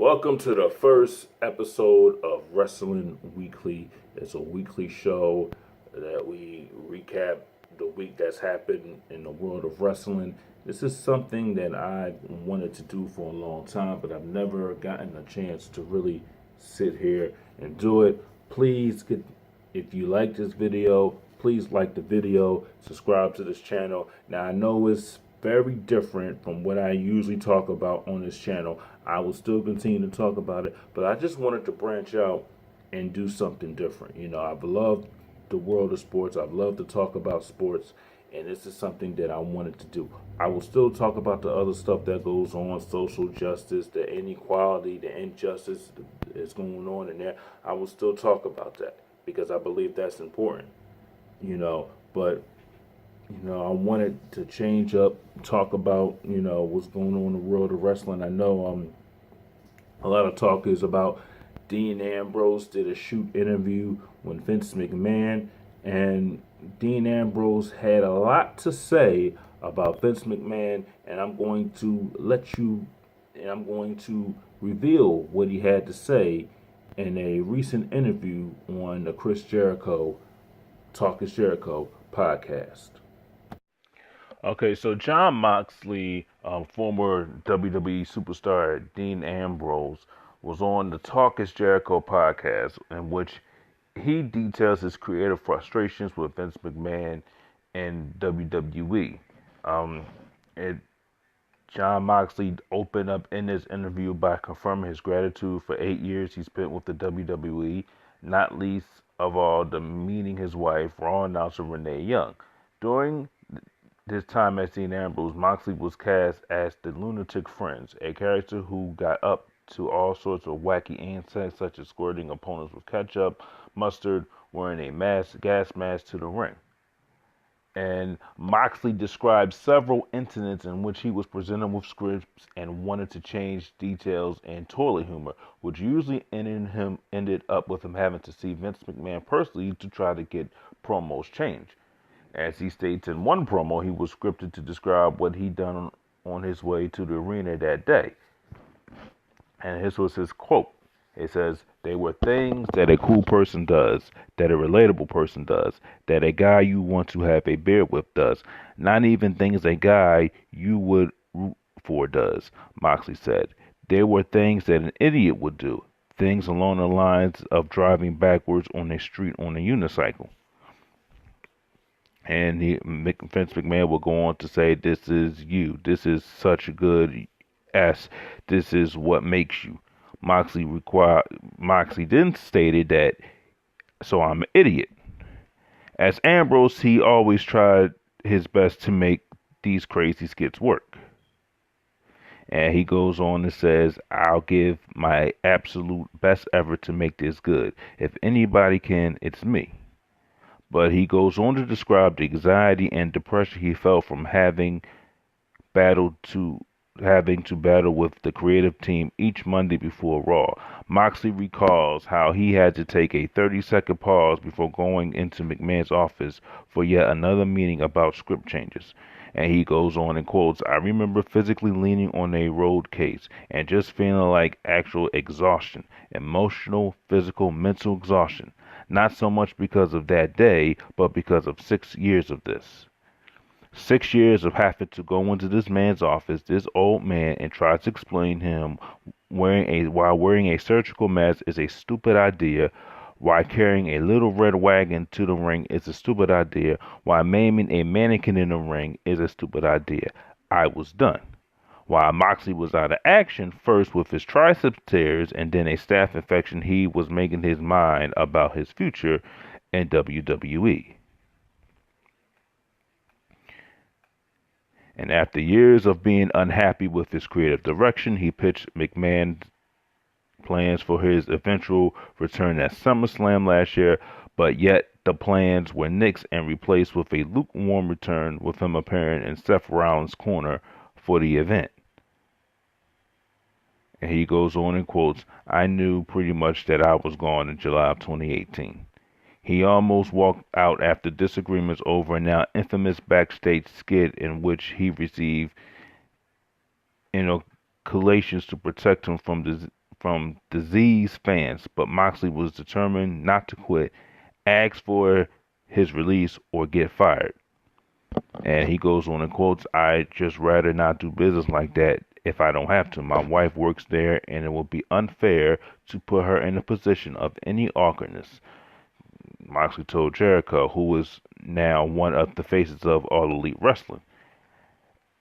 Welcome to the first episode of Wrestling Weekly. It's a weekly show that we recap the week that's happened in the world of wrestling. This is something that I wanted to do for a long time, but I've never gotten a chance to really sit here and do it. If you like this video, please like the video, subscribe to this channel. Now, I know it's very different from what I usually talk about on this channel. I will still continue to talk about it, but I just wanted to branch out and do something different. I've loved the world of sports. I've loved to talk about sports, and this is something that I wanted to do. I will still talk about the other stuff that goes on, social justice, the inequality, the injustice that's going on in there. I will still talk about that because I believe that's important, but I wanted to change up, talk about, what's going on in the world of wrestling. I know a lot of talk is about Dean Ambrose did a shoot interview with Vince McMahon, and Dean Ambrose had a lot to say about Vince McMahon, and I'm going to reveal what he had to say in a recent interview on the Chris Jericho, Talk is Jericho podcast. Okay, so Jon Moxley, former WWE superstar Dean Ambrose, was on the Talk is Jericho podcast, in which he details his creative frustrations with Vince McMahon and WWE. Jon Moxley opened up in this interview by confirming his gratitude for 8 years he spent with the WWE, not least of all the meeting his wife, Raw announcer Renee Young. During this time as Dean Ambrose, Moxley was cast as the Lunatic Friends, a character who got up to all sorts of wacky antics, such as squirting opponents with ketchup, mustard, wearing a gas mask to the ring. And Moxley described several incidents in which he was presented with scripts and wanted to change details and toilet humor, which usually ended up with him having to see Vince McMahon personally to try to get promos changed. As he states in one promo, he was scripted to describe what he'd done on his way to the arena that day. And this was his quote. It says, "They were things that a cool person does, that a relatable person does, that a guy you want to have a beer with does. Not even things a guy you would root for does," Moxley said. "There were things that an idiot would do, things along the lines of driving backwards on a street on a unicycle." And Vince McMahon will go on to say, "This is you. This is such a good ass. This is what makes you." Moxley then stated that, "So I'm an idiot." As Ambrose, he always tried his best to make these crazy skits work. And he goes on and says, "I'll give my absolute best effort to make this good. If anybody can, it's me." But he goes on to describe the anxiety and depression he felt from having to battle with the creative team each Monday before Raw. Moxley recalls how he had to take a 30-second pause before going into McMahon's office for yet another meeting about script changes. And he goes on and quotes, "I remember physically leaning on a road case and just feeling like actual exhaustion, emotional, physical, mental exhaustion. Not so much because of that day, but because of 6 years of this. 6 years of having to go into this man's office, this old man, and try to explain him while wearing a surgical mask is a stupid idea, why carrying a little red wagon to the ring is a stupid idea, why maiming a mannequin in the ring is a stupid idea. I was done." While Moxley was out of action, first with his triceps tears and then a staph infection, he was making his mind about his future in WWE. And after years of being unhappy with his creative direction, he pitched McMahon plans for his eventual return at SummerSlam last year, but yet the plans were nixed and replaced with a lukewarm return, with him appearing in Seth Rollins' corner for the event. And he goes on and quotes, "I knew pretty much that I was gone in July of 2018. He almost walked out after disagreements over a now infamous backstage skit in which he received inoculations to protect him from diseased fans, but Moxley was determined not to quit, asked for his release or get fired. And he goes on and quotes, "I just rather not do business like that if I don't have to. My wife works there, and it would be unfair to put her in a position of any awkwardness." Moxley told Jericho, who is now one of the faces of All Elite Wrestling.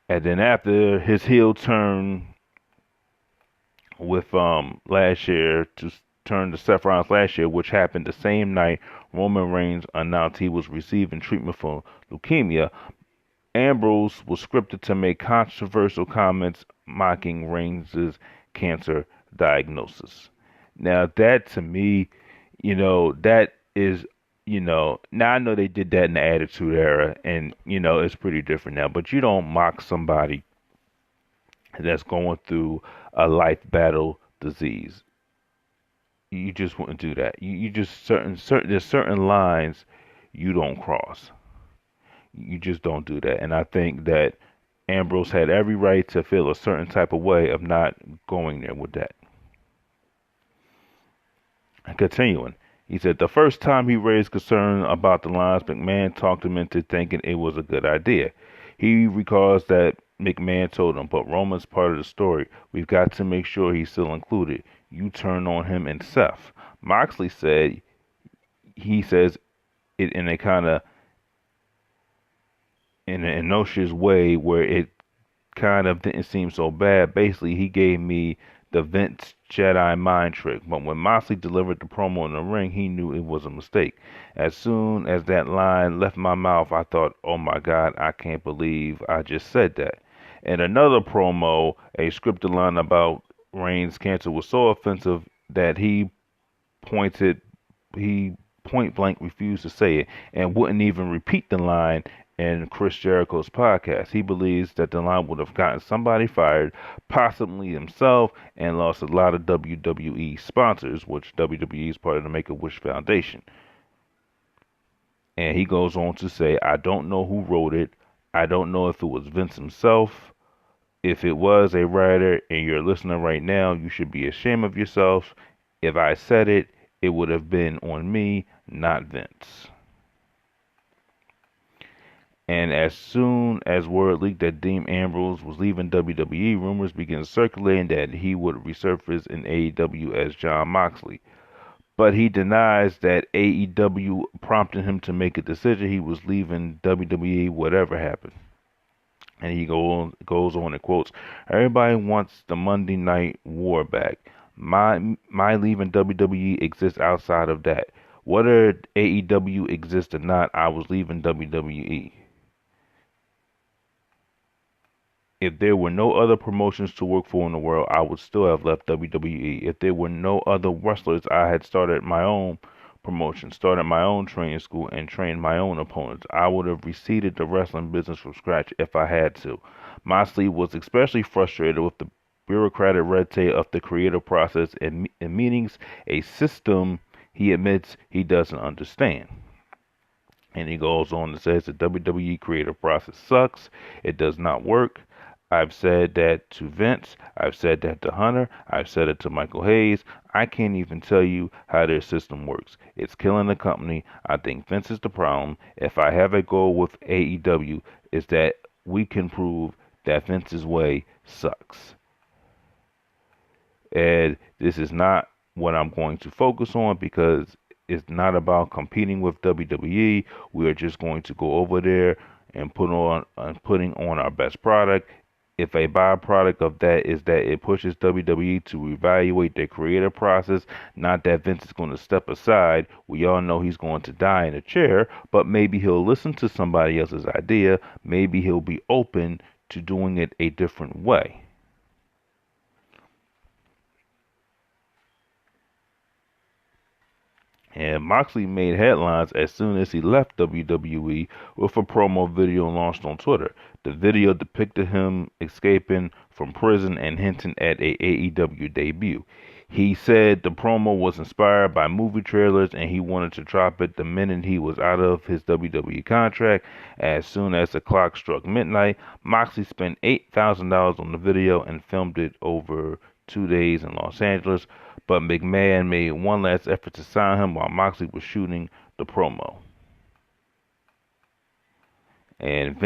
And then after his heel turn with last year to turn to Seth Rollins last year, which happened the same night Roman Reigns announced he was receiving treatment for leukemia, Ambrose was scripted to make controversial comments mocking Reigns' cancer diagnosis. Now that to me, that is, now I know they did that in the Attitude Era, and it's pretty different now. But you don't mock somebody that's going through a life battle disease. You just wouldn't do that. You just there's certain lines you don't cross. You just don't do that. And I think that Ambrose had every right to feel a certain type of way of not going there with that. Continuing, he said the first time he raised concern about the lines, McMahon talked him into thinking it was a good idea. He recalls that McMahon told him, "But Roman's part of the story. We've got to make sure he's still included. You turn on him and Seth." Moxley said, he says it in a kind of in an innocuous way where it kind of didn't seem so bad. Basically, he gave me the Vince Jedi mind trick. But when Moxley delivered the promo in the ring, he knew it was a mistake. As soon as that line left my mouth, I thought, "Oh my God, I can't believe I just said that." In another promo, a scripted line about Reigns' cancer was so offensive that he point blank refused to say it and wouldn't even repeat the line in Chris Jericho's podcast. He believes that the line would have gotten somebody fired, possibly himself, and lost a lot of WWE sponsors, which WWE is part of the Make-A-Wish Foundation. And he goes on to say, "I don't know who wrote it. I don't know if it was Vince himself. If it was a writer and you're listening right now, you should be ashamed of yourself. If I said it, it would have been on me, not Vince." And as soon as word leaked that Dean Ambrose was leaving WWE, rumors began circulating that he would resurface in AEW as Jon Moxley. But he denies that AEW prompted him to make a decision. He was leaving WWE, whatever happened. And he goes on and quotes, "Everybody wants the Monday Night War back. My leaving WWE exists outside of that. Whether AEW exists or not, I was leaving WWE. If there were no other promotions to work for in the world, I would still have left WWE. If there were no other wrestlers, I had started my own promotion, started my own training school, and trained my own opponents. I would have reseeded the wrestling business from scratch if I had to." Moxley was especially frustrated with the bureaucratic red tape of the creative process and meetings, a system he admits he doesn't understand. And he goes on to say the WWE creative process sucks. It does not work. I've said that to Vince. I've said that to Hunter. I've said it to Michael Hayes. I can't even tell you how their system works. It's killing the company. I think Vince is the problem. If I have a goal with AEW, is that we can prove that Vince's way sucks. And this is not what I'm going to focus on because it's not about competing with WWE. We are just going to go over there and putting on our best product. If a byproduct of that is that it pushes WWE to reevaluate their creative process, not that Vince is going to step aside. We all know he's going to die in a chair, but maybe he'll listen to somebody else's idea. Maybe he'll be open to doing it a different way. And Moxley made headlines as soon as he left WWE with a promo video launched on Twitter. The video depicted him escaping from prison and hinting at a AEW debut. He said the promo was inspired by movie trailers and he wanted to drop it the minute he was out of his WWE contract. As soon as the clock struck midnight, Moxley spent $8,000 on the video and filmed it over 2 days in Los Angeles, but McMahon made one last effort to sign him while Moxley was shooting the promo. And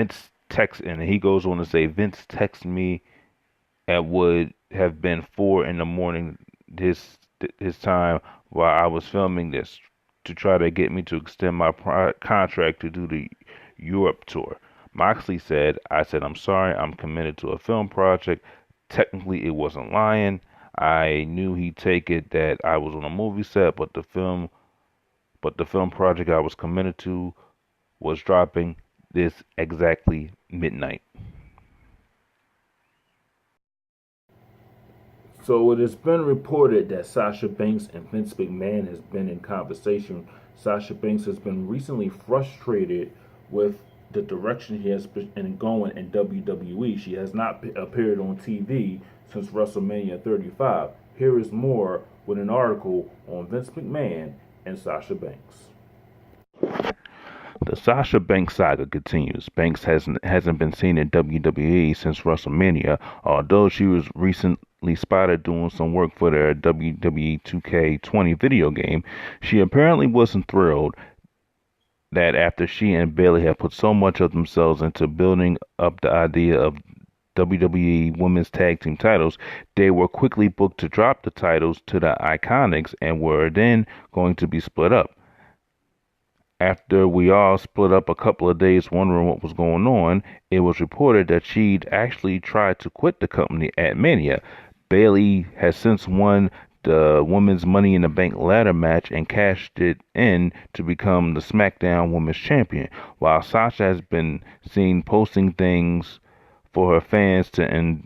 he goes on to say, Vince texted me at would have been 4 in the morning his time while I was filming this to try to get me to extend my contract to do the Europe tour. Moxley said, I said, I'm sorry, I'm committed to a film project. Technically, it wasn't lying. I knew he'd take it that I was on a movie set, but the film project I was committed to was dropping this exactly midnight. So it has been reported that Sasha Banks and Vince McMahon has been in conversation. Sasha Banks has been recently frustrated with the direction he has been going in WWE. She has not appeared on TV since WrestleMania 35. Here is more with an article on Vince McMahon and Sasha Banks. The Sasha Banks saga continues. Banks hasn't been seen in WWE since WrestleMania, although she was recently spotted doing some work for their WWE 2K20 video game. She apparently wasn't thrilled that after she and Bayley had put so much of themselves into building up the idea of WWE Women's Tag Team titles, they were quickly booked to drop the titles to the Iconics and were then going to be split up. After we all split up a couple of days wondering what was going on, it was reported that she'd actually tried to quit the company at Mania. Bayley has since won the Women's Money in the Bank ladder match and cashed it in to become the SmackDown Women's Champion, while Sasha has been seen posting things for her fans to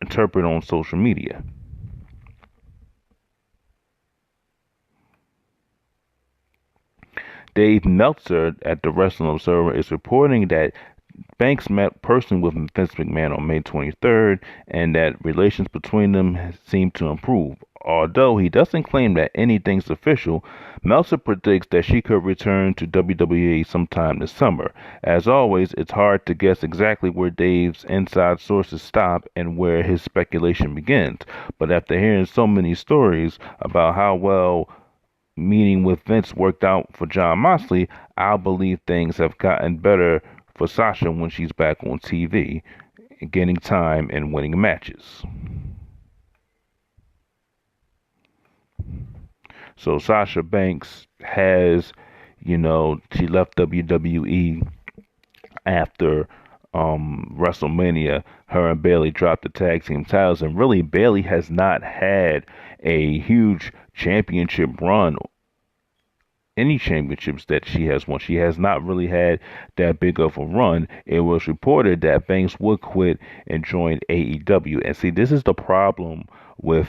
interpret on social media. Dave Meltzer at the Wrestling Observer is reporting that Banks met personally with Vince McMahon on May 23rd and that relations between them seem to improve. Although he doesn't claim that anything's official, Meltzer predicts that she could return to WWE sometime this summer. As always, it's hard to guess exactly where Dave's inside sources stop and where his speculation begins. But after hearing so many stories about how well meeting with Vince worked out for Jon Moxley, I believe things have gotten better for Sasha when she's back on TV, getting time and winning matches. So Sasha Banks has, she left WWE after WrestleMania. Her and Bayley dropped the tag team titles, and really Bayley has not had a huge championship run. Any championships that she has won, she has not really had that big of a run. It was reported that Banks would quit and join AEW. And see, this is the problem with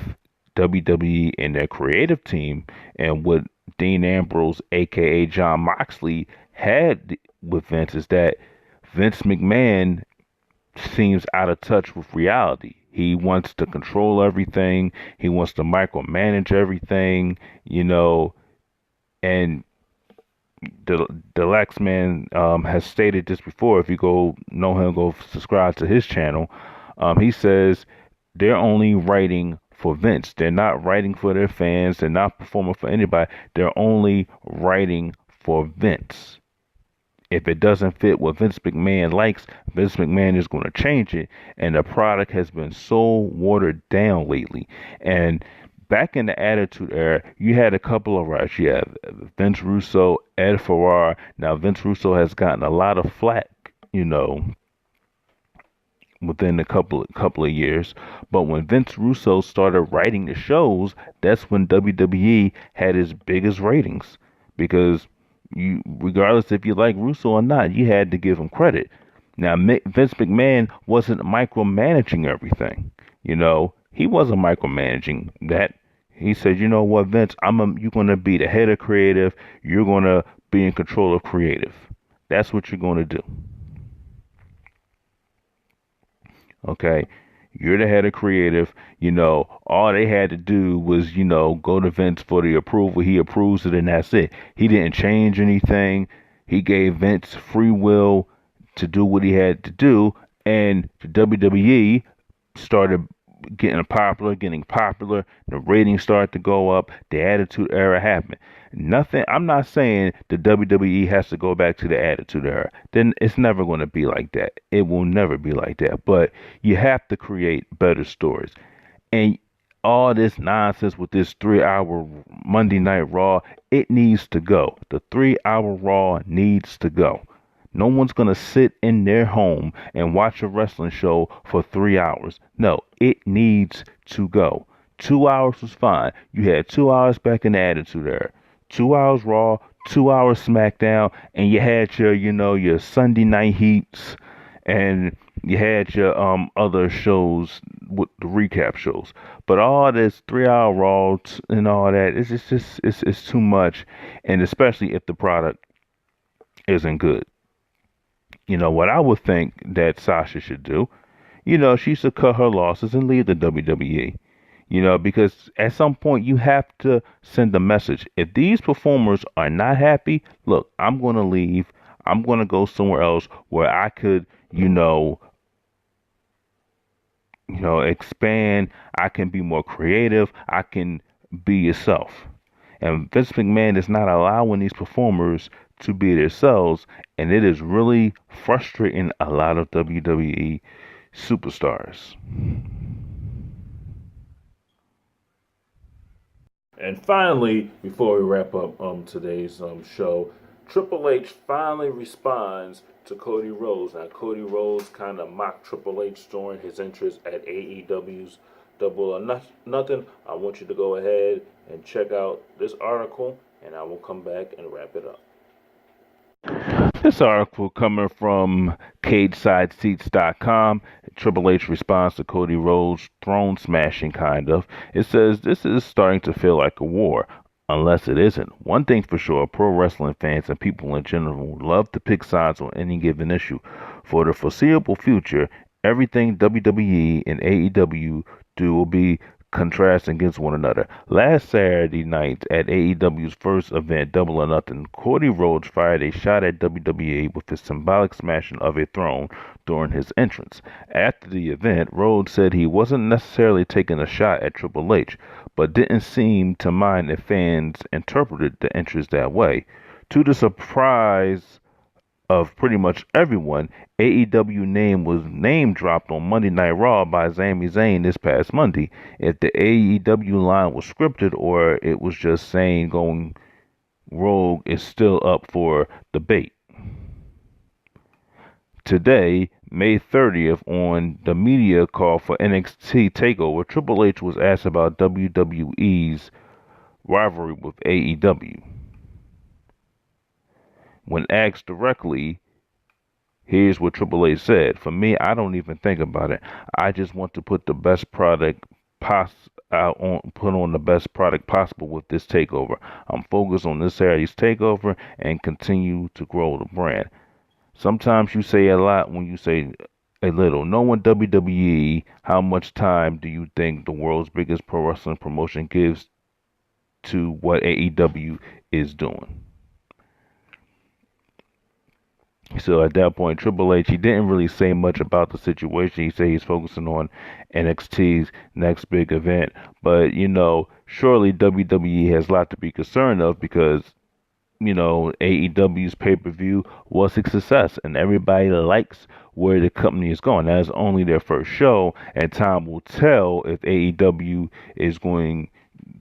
WWE and their creative team, and what Dean Ambrose, aka Jon Moxley, had with Vince is that Vince McMahon seems out of touch with reality. He wants to control everything. He wants to micromanage everything, and the Laxman has stated this before. If you go subscribe to his channel. He says they're only writing for Vince. They're not writing for their fans. They're not performing for anybody. They're only writing for Vince. If it doesn't fit what Vince McMahon likes, Vince McMahon is going to change it. And the product has been so watered down lately. And back in the Attitude Era, you had a couple of writers. You have Vince Russo, Ed Ferrara. Now, Vince Russo has gotten a lot of flack, within a couple of years. But when Vince Russo started writing the shows, that's when WWE had its biggest ratings. Because regardless if you like Russo or not, you had to give him credit. Now, Vince McMahon wasn't micromanaging everything. He wasn't micromanaging that. He said, you know what, Vince, you're going to be the head of creative. You're going to be in control of creative. That's what you're going to do. Okay? You're the head of creative. All they had to do was, go to Vince for the approval. He approves it, and that's it. He didn't change anything. He gave Vince free will to do what he had to do, and the WWE started getting popular. The ratings start to go up. The Attitude Era happened. Nothing. I'm not saying the WWE has to go back to the Attitude Era. Then it's never going to be like that. It will never be like that. But you have to create better stories. And all this nonsense with this 3 hour Monday Night Raw, it needs to go. The 3 hour Raw needs to go. No one's going to sit in their home and watch a wrestling show for 3 hours. No, it needs to go. 2 hours was fine. You had 2 hours back in the Attitude Era. 2 hours Raw, 2 hours SmackDown, and you had your Sunday night heats, and you had your other shows with the recap shows. But all this 3 hour Raws and all that, it's too much, and especially if the product isn't good. What I would think that Sasha should do, she should cut her losses and leave the WWE. Because at some point you have to send a message. If these performers are not happy, look, I'm going to leave. I'm going to go somewhere else where I could, expand. I can be more creative. I can be yourself. And Vince McMahon is not allowing these performers to be themselves, and it is really frustrating a lot of WWE superstars. And finally, before we wrap up today's show, Triple H finally responds to Cody Rhodes. Now, Cody Rhodes kind of mocked Triple H during his entrance at AEW's Double or Nothing. I want you to go ahead and check out this article, and I will come back and wrap it up. This article coming from CagesideSeats.com. Triple H responds to Cody Rhodes' throne smashing, kind of. It says, "This is starting to feel like a war, unless it isn't. One thing for sure, pro wrestling fans and people in general love to pick sides on any given issue. For the foreseeable future, everything WWE and AEW do will be contrasting against one another. Last Saturday night at AEW's first event, Double or Nothing, Cody Rhodes fired a shot at WWE with his symbolic smashing of a throne during his entrance. After the event, Rhodes said he wasn't necessarily taking a shot at Triple H, but didn't seem to mind if fans interpreted the entrance that way. To the surprise of pretty much everyone, AEW name was name dropped on Monday Night Raw by Sami Zayn this past Monday. If the AEW line was scripted or it was just saying going rogue is still up for debate. Today, May 30th, on the media call for NXT TakeOver, Triple H was asked about WWE's rivalry with AEW. When asked directly, here's what Triple H said. "For me, I don't even think about it. I just want to put the best product put on the best product possible with this takeover. I'm focused on this Saturday's takeover and continue to grow the brand." Sometimes you say a lot when you say a little. Knowing WWE, how much time do you think the world's biggest pro wrestling promotion gives to what AEW is doing? So at that point, Triple H, he didn't really say much about the situation. He said he's focusing on NXT's next big event. But, surely WWE has a lot to be concerned of because, AEW's pay-per-view was a success and everybody likes where the company is going. That's only their first show, and time will tell if AEW is going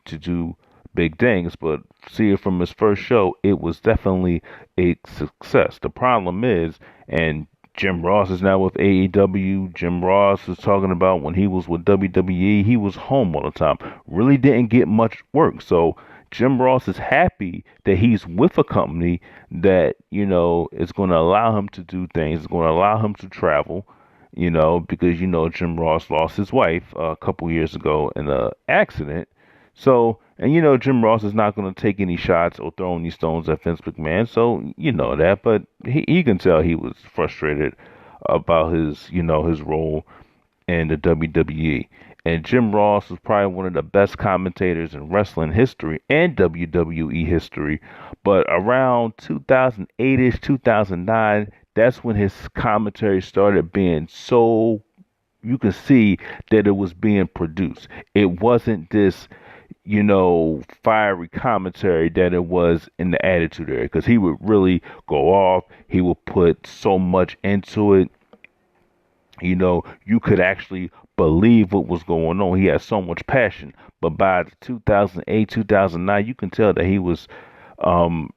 to do big things, but see it from his first show, it was definitely a success. The problem is, and Jim Ross is now with AEW. Jim Ross is talking about when he was with WWE, he was home all the time. Really didn't get much work. So Jim Ross is happy that he's with a company that, is going to allow him to do things, is going to allow him to travel, because, Jim Ross lost his wife a couple years ago in an accident. So, and Jim Ross is not going to take any shots or throw any stones at Vince McMahon. So, that, but he can tell he was frustrated about his, his role in the WWE. And Jim Ross was probably one of the best commentators in wrestling history and WWE history. But around 2008-ish, 2009, that's when his commentary started being so, you could see that it was being produced. It wasn't this, fiery commentary that it was in the Attitude Era, because he would really go off. He would put so much into it. You could actually believe what was going on. He had so much passion. But by 2008, 2009, you can tell that um,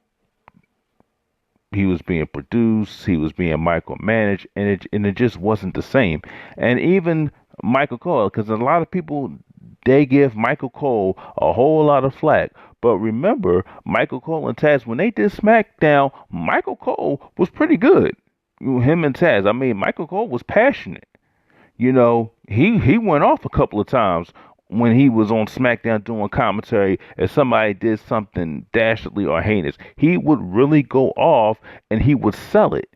he was being produced, he was being micromanaged, and it just wasn't the same. And even Michael Cole, because a lot of people, they give Michael Cole a whole lot of flack. But remember, Michael Cole and Taz, when they did SmackDown, Michael Cole was pretty good. Him and Taz, I mean, Michael Cole was passionate. He went off a couple of times when he was on SmackDown doing commentary. If somebody did something dastardly or heinous, he would really go off and he would sell it.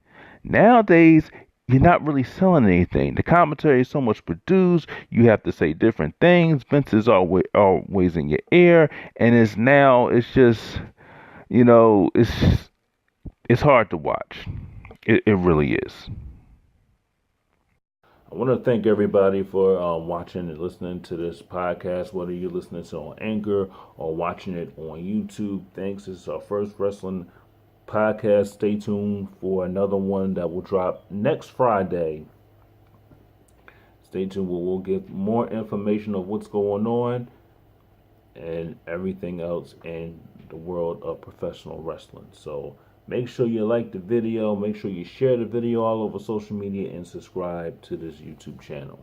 Nowadays, you're not really selling anything. The commentary is so much produced. You have to say different things. Vince is always in your ear, and it's just, it's hard to watch. It really is. I want to thank everybody for watching and listening to this podcast, whether you're listening to it on Anchor or watching it on YouTube. Thanks. This is our first wrestling podcast. Stay tuned for another one that will drop next Friday. Stay tuned. We'll get more information of what's going on and everything else in the world of professional wrestling. So make sure you like the video. Make sure you share the video all over social media and subscribe to this YouTube channel.